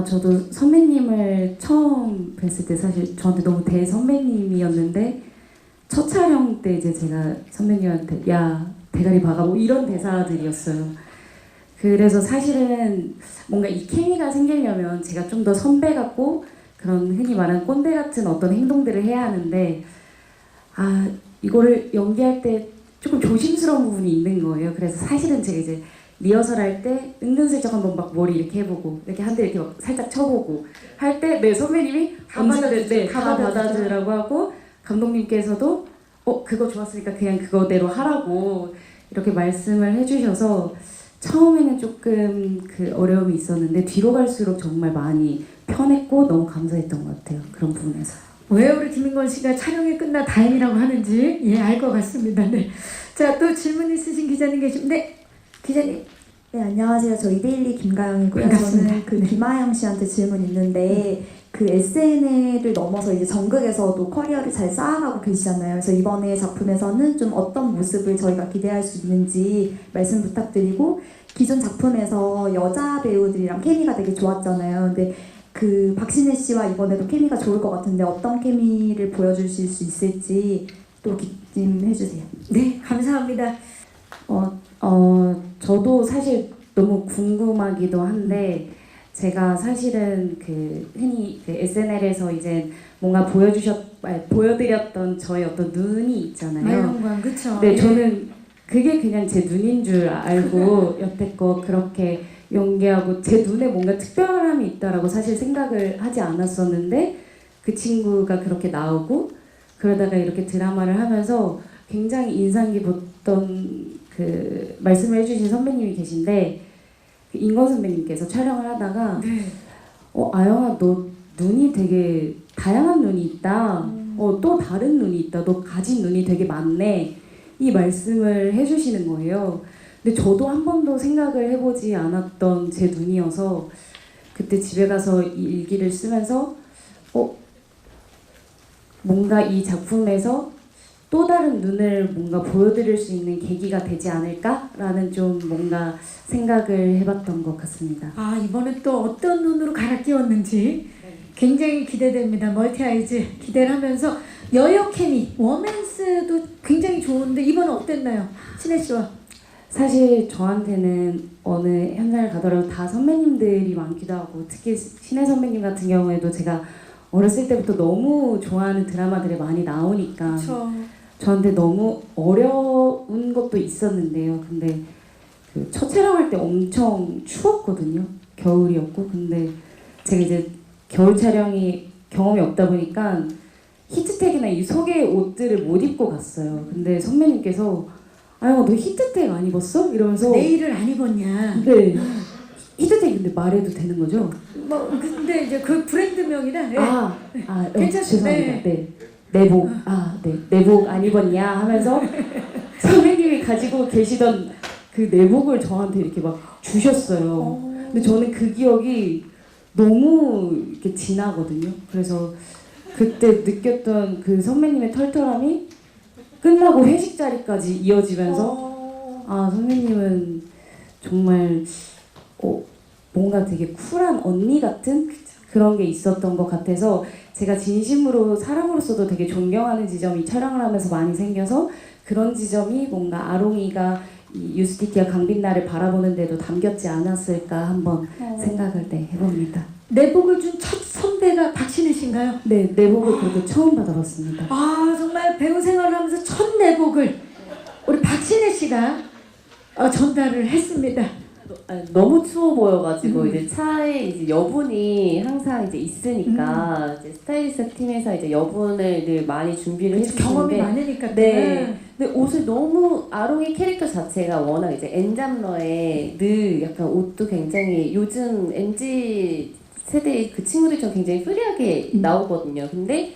저도 선배님을 처음 뵀을 때 사실 저한테 너무 대선배님이었는데 첫 촬영 때 이제 제가 선배님한테 야 대가리 박아 뭐 이런 대사들이었어요. 그래서 사실은 뭔가 이 케미가 생기려면 제가 좀 더 선배 같고 그런 흔히 말하는 꼰대 같은 어떤 행동들을 해야 하는데 이거를 연기할 때 조금 조심스러운 부분이 있는 거예요. 그래서 사실은 제가 이제 리허설 할 때 은근슬쩍 한번 막 머리 이렇게 해보고 이렇게 한 대 이렇게 막 살짝 쳐보고 할 때 네 선배님이 다 받아주라고 하고 감독님께서도 그거 좋았으니까 그냥 그거대로 하라고 이렇게 말씀을 해주셔서 처음에는 조금 그 어려움이 있었는데 뒤로 갈수록 정말 많이 편했고 너무 감사했던 것 같아요. 그런 부분에서. 왜 우리 김인권 씨가 촬영이 끝나 다행이라고 하는지 알 것 같습니다. 네. 자, 또 질문 있으신 기자님 계시면 기자님. 네, 안녕하세요. 저 이데일리 김가영이고요. 반갑습니다. 저는 김하영 씨한테 질문 있는데 그 SNL을 넘어서 이제 정극에서도 커리어를 잘 쌓아가고 계시잖아요. 그래서 이번에 작품에서는 좀 어떤 모습을 저희가 기대할 수 있는지 말씀 부탁드리고, 기존 작품에서 여자 배우들이랑 케미가 되게 좋았잖아요. 근데 그 박신혜 씨와 이번에도 케미가 좋을 것 같은데 어떤 케미를 보여주실 수 있을지 또 좀 해주세요. 네, 감사합니다. 저도 사실 너무 궁금하기도 한데 제가 사실은 그 흔히 그 SNL에서 이제 뭔가 보여드렸던 저의 어떤 눈이 있잖아요. 말롱광 그쵸? 네, 저는 그게 그냥 제 눈인 줄 알고 여태껏 그렇게 연기하고 제 눈에 뭔가 특별함이 있다라고 사실 생각을 하지 않았었는데 그 친구가 그렇게 나오고 그러다가 이렇게 드라마를 하면서 굉장히 인상 깊었던 그 말씀을 해주신 선배님이 계신데 그 인건 선배님께서 촬영을 하다가 아영아 너 눈이 되게 다양한 눈이 있다. 또 다른 눈이 있다. 너 가진 눈이 되게 많네. 이 말씀을 해주시는 거예요. 근데 저도 한 번도 생각을 해보지 않았던 제 눈이어서 그때 집에 가서 이 일기를 쓰면서 뭔가 이 작품에서 또 다른 눈을 뭔가 보여드릴 수 있는 계기가 되지 않을까라는 좀 뭔가 생각을 해봤던 것 같습니다. 아, 이번에 또 어떤 눈으로 갈아 끼웠는지 굉장히 기대됩니다. 멀티아이즈 기대를 하면서 여여 케미, 워맨스도 굉장히 좋은데 이번은 어땠나요? 신혜 씨와. 사실 저한테는 어느 현장을 가더라도 다 선배님들이 많기도 하고 특히 신혜 선배님 같은 경우에도 제가 어렸을 때부터 너무 좋아하는 드라마들이 많이 나오니까 그쵸. 저한테 너무 어려운 것도 있었는데요. 근데 그 첫 촬영할 때 엄청 추웠거든요. 겨울이었고 근데 제가 이제 겨울 촬영이 경험이 없다 보니까 히트텍이나 이 속의 옷들을 못 입고 갔어요. 근데 선배님께서 아영아 너 히트텍 안 입었어? 이러면서 내일을 안 입었냐? 네. 히트텍 근데 말해도 되는 거죠? 뭐 근데 이제 그 브랜드명이라. 네. 괜찮습니다. 죄송합니다. 네. 네. 내복 내복 안 입었냐 하면서 선배님이 가지고 계시던 그 내복을 저한테 이렇게 막 주셨어요. 근데 저는 그 기억이 너무 이렇게 진하거든요. 그래서 그때 느꼈던 그 선배님의 털털함이 끝나고 회식 자리까지 이어지면서 선배님은 정말 뭔가 되게 쿨한 언니 같은 그런 게 있었던 것 같아서 제가 진심으로 사람으로서도 되게 존경하는 지점이 촬영을 하면서 많이 생겨서 그런 지점이 뭔가 아롱이가 이 유스티티아 강빛날을 바라보는 데도 담겼지 않았을까 한번 생각을 해봅니다. 내복을 준 첫 선배가 박신혜 씨인가요? 네, 내복을 그렇게 처음 받아봤습니다. 아, 정말 배우 생활을 하면서 첫 내복을 우리 박신혜 씨가 전달을 했습니다. 너무 추워 보여가지고 이제 차에 이제 여분이 항상 이제 있으니까 이제 스타일리스트 팀에서 이제 여분을 늘 많이 준비를 해주시는데 경험이 많으니까. 네. 근데 옷을 너무 아롱이 캐릭터 자체가 워낙 이제 N잡러의 늘 약간 옷도 굉장히 요즘 MZ 세대 그 친구들처럼 굉장히 프리하게 나오거든요. 근데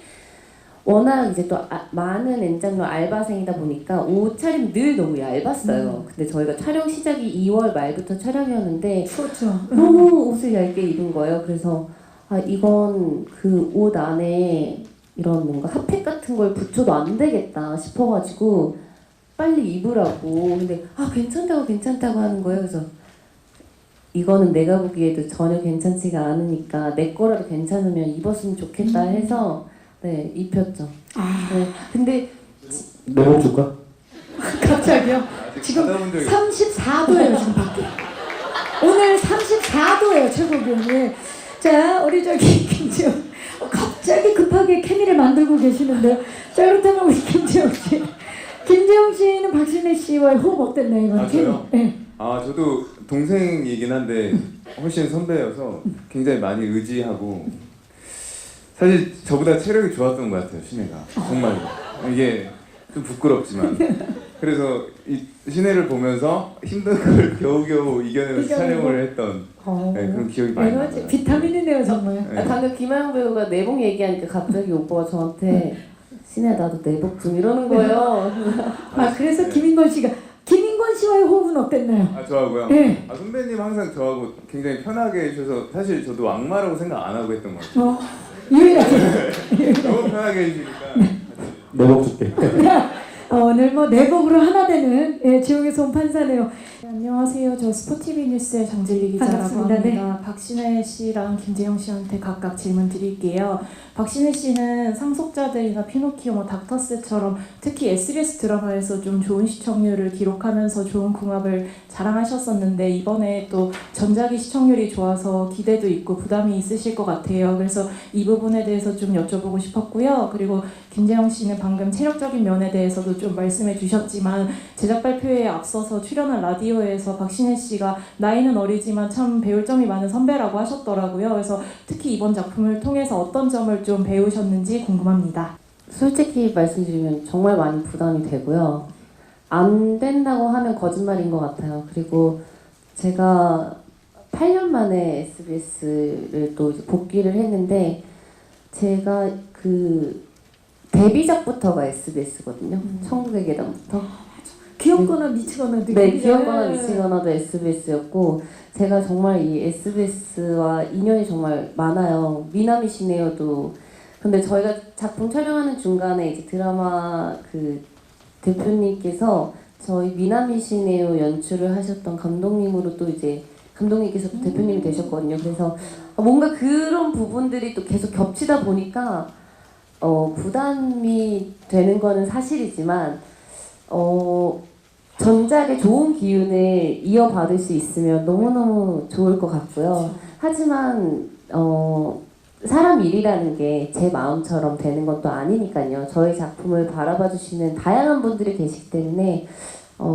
워낙 이제 또 많은 N잡러 알바생이다 보니까 옷차림이 늘 너무 얇았어요. 근데 저희가 촬영 시작이 2월 말부터 촬영이었는데 그렇죠. 너무 옷을 얇게 입은 거예요. 그래서 이건 그 옷 안에 이런 뭔가 핫팩 같은 걸 붙여도 안 되겠다 싶어가지고 빨리 입으라고. 근데 괜찮다고 하는 거예요. 그래서 이거는 내가 보기에도 전혀 괜찮지가 않으니까 내 거라도 괜찮으면 입었으면 좋겠다 해서 네 입혔죠. 네, 근데 내복 줄까? 갑자기요? 지금 34도예요 지금 밖에. 오늘 34도예요 최고 기온이. 자 우리 김지영 갑자기 급하게 케미를 만들고 계시는데요. 자 그렇다면 우리 김지영 씨. 김지영 씨는 박신혜 씨와의 호흡 어땠나요 이번 저요? 네. 저도 동생이긴 한데 훨씬 선배여서 굉장히 많이 의지하고 사실 저보다 체력이 좋았던 것 같아요 신혜가 정말로. 이게 좀 부끄럽지만 그래서 이 신혜를 보면서 힘든 걸 겨우겨우 이겨내면서 촬영을 했던 그런 기억이 많이 나요. 비타민이네요 정말. 네. 방금 김하영 배우가 내복 얘기하니까 갑자기 오빠가 저한테 신혜 나도 내복 좀 이러는 거예요. 그래서 김인권 씨와의 호흡은 어땠나요? 저하고요? 네. 선배님 항상 저하고 굉장히 편하게 해주셔서 사실 저도 악마라고 생각 안 하고 했던 것 같아요. 유일하게. 너무 편하게 해주니까. 내복 줄게. 오늘 뭐 내복으로 하나 되는 지옥에서 온 판사네요. 안녕하세요. 저 스포티비 뉴스의 장진리 기자라고 반갑습니다. 합니다. 박신혜 씨랑 김재영 씨한테 각각 질문 드릴게요. 박신혜 씨는 상속자들이나 피노키오, 닥터스처럼 특히 SBS 드라마에서 좀 좋은 시청률을 기록하면서 좋은 궁합을 자랑하셨었는데 이번에 또 전작이 시청률이 좋아서 기대도 있고 부담이 있으실 것 같아요. 그래서 이 부분에 대해서 좀 여쭤보고 싶었고요. 그리고 김재영 씨는 방금 체력적인 면에 대해서도 좀 말씀해 주셨지만 제작 발표에 앞서서 출연한 라디오에서 박신혜 씨가 나이는 어리지만 참 배울 점이 많은 선배라고 하셨더라고요. 그래서 특히 이번 작품을 통해서 어떤 점을 좀 배우셨는지 궁금합니다. 솔직히 말씀드리면 정말 많이 부담이 되고요. 안 된다고 하면 거짓말인 것 같아요. 그리고 제가 8년 만에 SBS를 또 이제 복귀를 했는데 제가 그 데뷔작부터가 SBS거든요. 천국의 계단부터. 귀엽거나 미치거나도. 네, 귀엽거나 미치거나도 SBS였고 제가 정말 이 SBS와 인연이 정말 많아요. 미남이시네요도. 근데 저희가 작품 촬영하는 중간에 이제 드라마 그 대표님께서 저희 미남이시네요 연출을 하셨던 감독님으로 또 이제 감독님께서 또 대표님이 되셨거든요. 그래서 뭔가 그런 부분들이 또 계속 겹치다 보니까 부담이 되는 거는 사실이지만 전작의 좋은 기운을 이어받을 수 있으면 너무너무 좋을 것 같고요. 하지만 사람 일이라는 게 제 마음처럼 되는 건 또 아니니까요. 저희 작품을 바라봐 주시는 다양한 분들이 계시기 때문에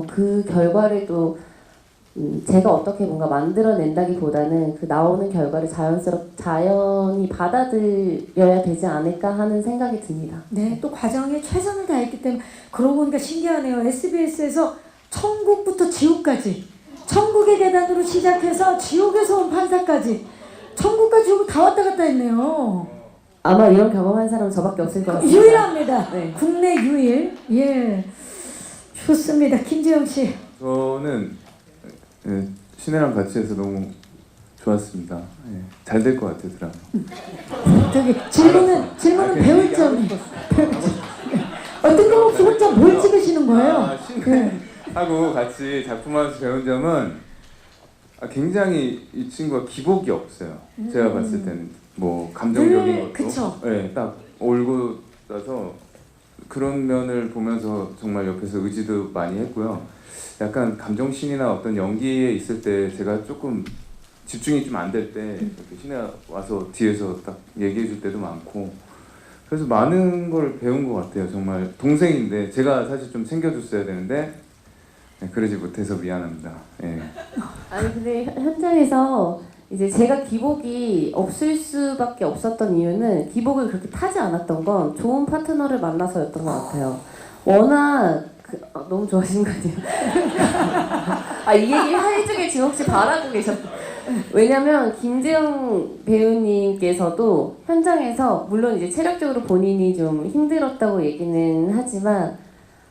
그 결과를 또 제가 어떻게 뭔가 만들어낸다기보다는 그 나오는 결과를 자연히 받아들여야 되지 않을까 하는 생각이 듭니다. 네, 또 과정에 최선을 다했기 때문에 그러고 보니까 신기하네요. SBS에서 천국부터 지옥까지, 천국의 계단으로 시작해서 지옥에서 온 판사까지, 천국과 지옥을 다 왔다 갔다 했네요. 아마 이런 경험한 사람은 저밖에 없을 것 같습니다. 유일합니다. 네. 국내 유일. 예, 좋습니다. 김재영 씨. 저는 신혜랑 같이 해서 너무 좋았습니다. 잘 될 것 같아요, 드라마. 저기 질문은 배울 점이. 어떤 거 없이 혼자 뭘 찍으시는 거예요? 신혜하고 같이 작품하면서 배운 점은 굉장히 이 친구가 기복이 없어요. 제가 봤을 때는 뭐 감정적인 것도 그쵸. 네, 딱 올고 나서 그런 면을 보면서 정말 옆에서 의지도 많이 했고요. 약간 감정신이나 어떤 연기에 있을 때 제가 조금 집중이 좀 안 될 때 이렇게 신혜 와서 뒤에서 딱 얘기해 줄 때도 많고 그래서 많은 걸 배운 것 같아요. 정말 동생인데 제가 사실 좀 챙겨줬어야 되는데 그러지 못해서 미안합니다. 예. 아니 근데 현장에서 이제 제가 기복이 없을 수밖에 없었던 이유는 기복을 그렇게 타지 않았던 건 좋은 파트너를 만나서였던 것 같아요. 워낙 너무 좋아하시는 거 아니에요? 이 얘기 해주길 지금 혹시 바라고 계셨어요? 왜냐면 김재영 배우님께서도 현장에서 물론 이제 체력적으로 본인이 좀 힘들었다고 얘기는 하지만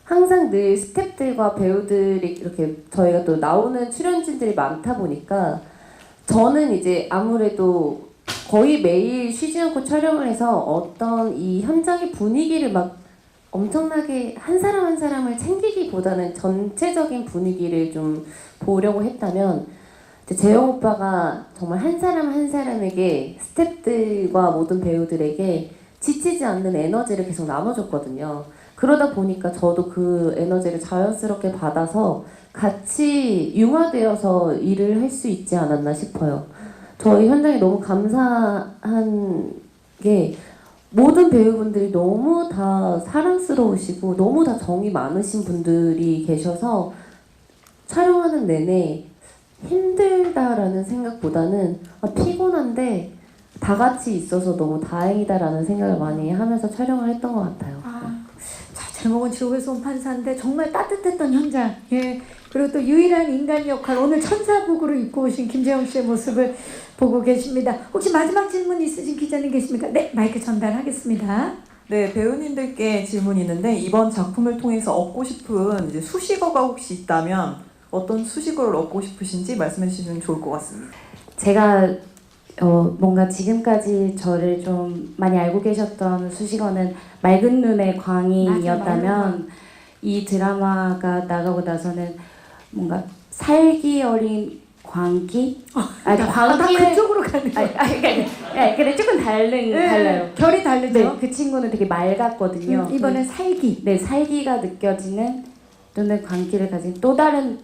항상 늘 스태프들과 배우들이 이렇게 저희가 또 나오는 출연진들이 많다 보니까 저는 이제 아무래도 거의 매일 쉬지 않고 촬영을 해서 어떤 이 현장의 분위기를 막 엄청나게 한 사람 한 사람을 챙기기보다는 전체적인 분위기를 좀 보려고 했다면 재영 오빠가 정말 한 사람 한 사람에게 스태프들과 모든 배우들에게 지치지 않는 에너지를 계속 나눠줬거든요. 그러다 보니까 저도 그 에너지를 자연스럽게 받아서 같이 융화되어서 일을 할 수 있지 않았나 싶어요. 저희 현장에 너무 감사한 게 모든 배우분들이 너무 다 사랑스러우시고 너무 다 정이 많으신 분들이 계셔서 촬영하는 내내 힘들다라는 생각보다는 피곤한데 다 같이 있어서 너무 다행이다라는 생각을 많이 하면서 촬영을 했던 것 같아요. 자, 제목은 지옥에서 온 판사인데 정말 따뜻했던 현장. 예. 그리고 또 유일한 인간 역할, 오늘 천사복으로 입고 오신 김재영 씨의 모습을 보고 계십니다. 혹시 마지막 질문 있으신 기자님 계십니까? 네, 마이크 전달하겠습니다. 네, 배우님들께 질문이 있는데 이번 작품을 통해서 얻고 싶은 이제 수식어가 혹시 있다면 어떤 수식어를 얻고 싶으신지 말씀해 주시면 좋을 것 같습니다. 제가 뭔가 지금까지 저를 좀 많이 알고 계셨던 수식어는 맑은 눈의 광이였다면 이 드라마가 나가고 나서는 뭔가 살기 어린 광기? 광기는 그쪽으로 가는 거야. 그래 조금 달라요. 결이 다르죠. 네, 그 친구는 되게 맑았거든요. 이번엔 살기. 네, 살기가 느껴지는 눈의 광기를 가진 또 다른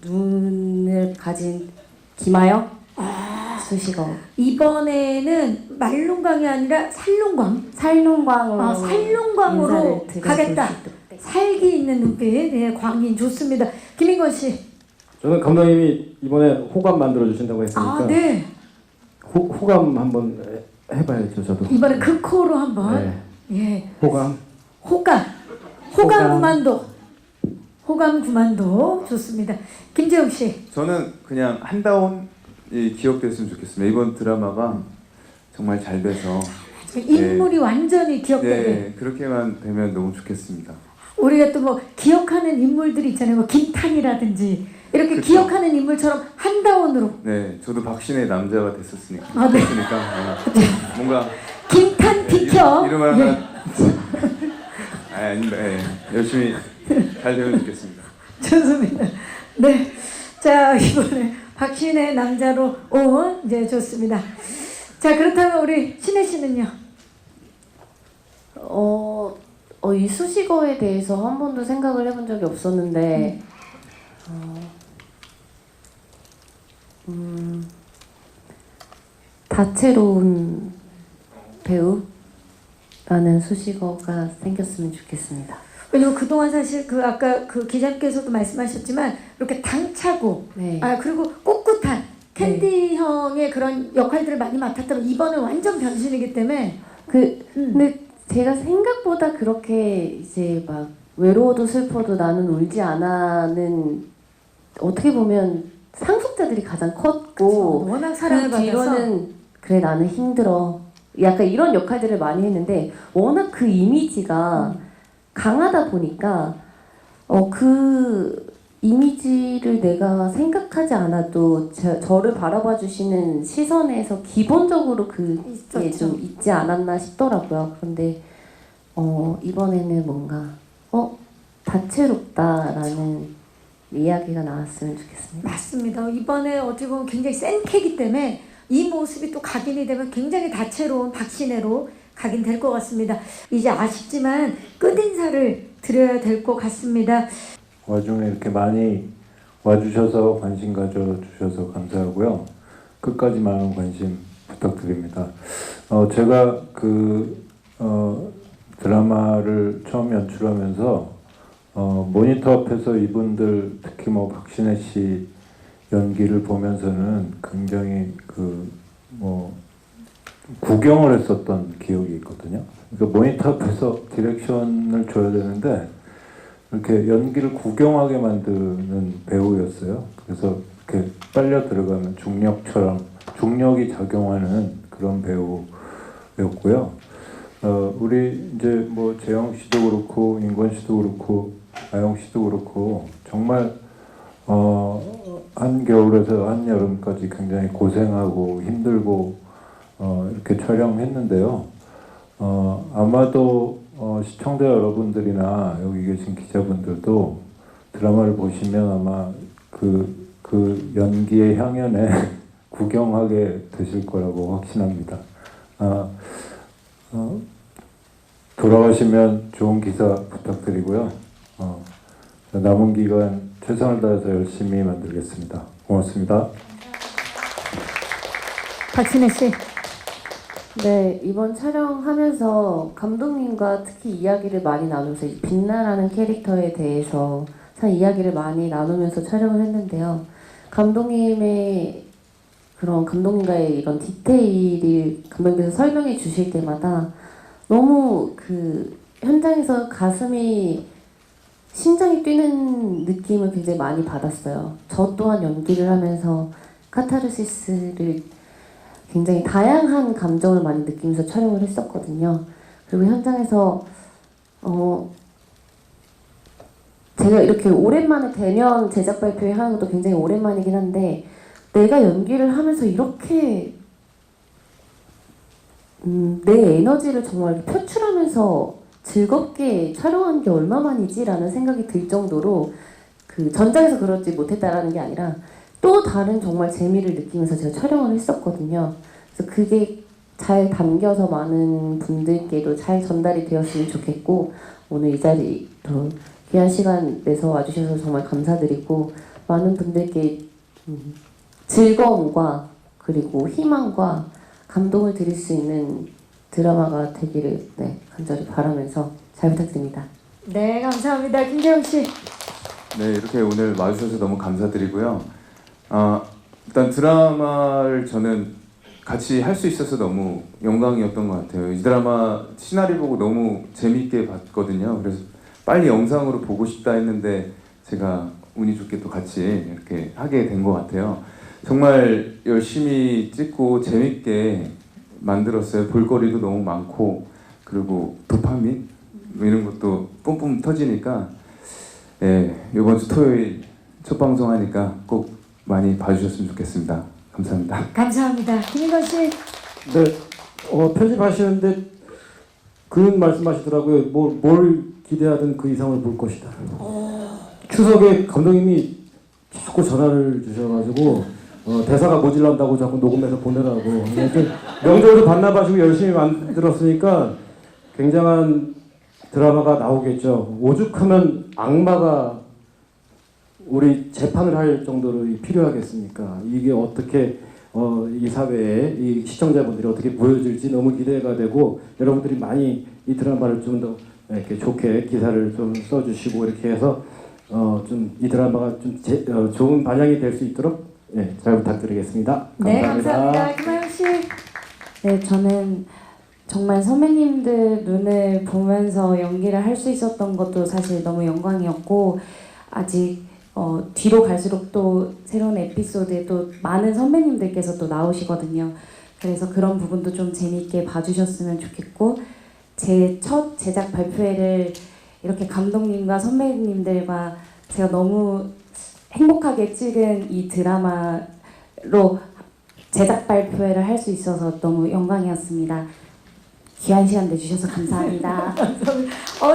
눈을 가진 김하영 수식어. 이번에는 말룬광이 아니라 살룬광. 살룬광으로 살룬광으로 인사를 드려볼 가겠다. 수 있도록. 네. 살기 있는 눈빛. 네, 광인 좋습니다. 김인권 씨. 저는 감독님이 이번에 호감 만들어 주신다고 했으니까 네. 호감 한번 해봐야죠 저도. 이번에 그 코로 한번. 네. 예. 호감. 호감 구만도. 호감 구만도 좋습니다. 김재웅 씨. 저는 그냥 한다운이 기억됐으면 좋겠습니다. 이번 드라마가 정말 잘 돼서 인물이 완전히 기억되게. 네, 그렇게만 되면 너무 좋겠습니다. 우리가 또 뭐 기억하는 인물들이 있잖아요. 뭐 김탄이라든지 이렇게 그쵸. 기억하는 인물처럼 한다운으로. 네, 저도 박신의 남자가 됐었으니까. 네. 뭔가 김탄 비켜. 이름 하나. 아닙니다. 열심히 잘 되면 좋겠습니다. 좋습니다. 네, 자 이번에 박신의 남자로 온 이제 좋습니다. 자 그렇다면 우리 신혜 씨는요? 이 수식어에 대해서 한 번도 생각을 해본 적이 없었는데 다채로운 배우라는 수식어가 생겼으면 좋겠습니다. 왜냐면 그동안 사실 그 아까 그 기자님께서도 말씀하셨지만 이렇게 당차고 네. 그리고 꿋꿋한 캔디 형의 그런 역할들을 많이 맡았다면 이번에 완전 변신이기 때문에 근데 제가 생각보다 그렇게 이제 막 외로워도 슬퍼도 나는 울지 않아는 어떻게 보면 상속자들이 가장 컸고 워낙 사랑을 그 받아서 뒤로는 그래 나는 힘들어 약간 이런 역할들을 많이 했는데 워낙 그 이미지가 강하다 보니까 그 이미지를 내가 생각하지 않아도 저를 바라봐 주시는 시선에서 기본적으로 그게 좀 있지 않았나 싶더라고요. 그런데 이번에는 뭔가 다채롭다라는 이야기가 나왔으면 좋겠습니다. 맞습니다. 이번에 어떻게 보면 굉장히 센 캐기 때문에 이 모습이 또 각인이 되면 굉장히 다채로운 박신혜로 각인될 것 같습니다. 이제 아쉽지만 끝인사를 드려야 될 것 같습니다. 와중에 이렇게 많이 와주셔서 관심 가져주셔서 감사하고요. 끝까지 많은 관심 부탁드립니다. 제가 드라마를 처음 연출하면서 모니터 앞에서 이분들 특히 뭐 박신혜 씨 연기를 보면서는 굉장히 구경을 했었던 기억이 있거든요. 그러니까 모니터 앞에서 디렉션을 줘야 되는데 이렇게 연기를 구경하게 만드는 배우였어요. 그래서 이렇게 빨려 들어가면 중력이 작용하는 그런 배우였고요. 우리 이제 뭐 재영 씨도 그렇고 인권 씨도 그렇고 아영 씨도 그렇고 정말 한겨울에서 한여름까지 굉장히 고생하고 힘들고 이렇게 촬영했는데요. 아마도 시청자 여러분들이나 여기 계신 기자분들도 드라마를 보시면 아마 그 연기의 향연에 구경하게 되실 거라고 확신합니다. 돌아가시면 좋은 기사 부탁드리고요. 남은 기간 최선을 다해서 열심히 만들겠습니다. 고맙습니다. 박신혜 씨. 네, 이번 촬영하면서 감독님과 특히 이야기를 많이 나누면서 빛나라는 캐릭터에 대해서 참 이야기를 많이 나누면서 촬영을 했는데요. 감독님과의 이런 디테일이 감독님께서 설명해 주실 때마다 너무 현장에서 심장이 뛰는 느낌을 굉장히 많이 받았어요. 저 또한 연기를 하면서 카타르시스를 굉장히 다양한 감정을 많이 느끼면서 촬영을 했었거든요. 그리고 현장에서 제가 이렇게 오랜만에 대면 제작 발표회 하는 것도 굉장히 오랜만이긴 한데 내가 연기를 하면서 이렇게 내 에너지를 정말 표출하면서 즐겁게 촬영한 게 얼마만이지라는 생각이 들 정도로 그 전작에서 그러지 못했다라는 게 아니라 또 다른 정말 재미를 느끼면서 제가 촬영을 했었거든요. 그래서 그게 잘 담겨서 많은 분들께도 잘 전달이 되었으면 좋겠고 오늘 이 자리도 귀한 시간 내서 와주셔서 정말 감사드리고 많은 분들께 즐거움과 그리고 희망과 감동을 드릴 수 있는 드라마가 되기를 간절히 바라면서 잘 부탁드립니다. 네, 감사합니다. 김재영 씨. 네, 이렇게 오늘 와주셔서 너무 감사드리고요. 일단 드라마를 저는 같이 할 수 있어서 너무 영광이었던 것 같아요. 이 드라마 시나리오 보고 너무 재밌게 봤거든요. 그래서 빨리 영상으로 보고 싶다 했는데 제가 운이 좋게 또 같이 이렇게 하게 된 것 같아요. 정말 열심히 찍고 재밌게 만들었어요. 볼거리도 너무 많고 그리고 도파민 이런 것도 뿜뿜 터지니까 이번 주 토요일 첫 방송 하니까 꼭 많이 봐주셨으면 좋겠습니다. 감사합니다. 감사합니다. 김인건 씨. 네, 편집하시는데 그런 말씀하시더라고요. 뭘 기대하든 그 이상을 볼 것이다. 추석에 감독님이 자꾸 전화를 주셔가지고 대사가 모질란다고 자꾸 녹음해서 보내라고. 명절도 반납하시고 열심히 만들었으니까 굉장한 드라마가 나오겠죠. 오죽하면 악마가 우리 재판을 할 정도로 필요하겠습니까? 이게 어떻게 이 사회에 이 시청자분들이 어떻게 보여질지 너무 기대가 되고 여러분들이 많이 이 드라마를 좀 더 이렇게 좋게 기사를 좀 써주시고 이렇게 해서 좀 이 드라마가 좀 좋은 반영이 될 수 있도록 잘 부탁드리겠습니다. 감사합니다. 네, 감사합니다. 김하영 씨. 네, 저는 정말 선배님들 눈을 보면서 연기를 할 수 있었던 것도 사실 너무 영광이었고 아직 뒤로 갈수록 또 새로운 에피소드에 또 많은 선배님들께서 또 나오시거든요. 그래서 그런 부분도 좀 재미있게 봐주셨으면 좋겠고 제 첫 제작 발표회를 이렇게 감독님과 선배님들과 제가 너무 행복하게 찍은 이 드라마로 제작 발표회를 할 수 있어서 너무 영광이었습니다. 귀한 시간 내주셔서 감사합니다.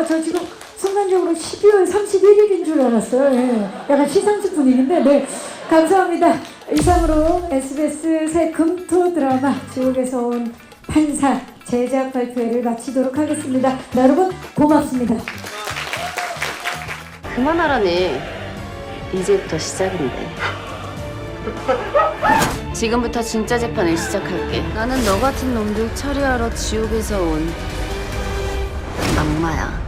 저 지금 순간적으로 12월 31일인 줄 알았어요. 예. 약간 시상식 분위기인데, 네, 감사합니다. 이상으로 SBS 새 금토 드라마 지옥에서 온 판사 제작 발표회를 마치도록 하겠습니다. 네, 여러분 고맙습니다. 그만하라네. 이제부터 시작인데. 지금부터 진짜 재판을 시작할게. 나는 너 같은 놈들 처리하러 지옥에서 온 악마야.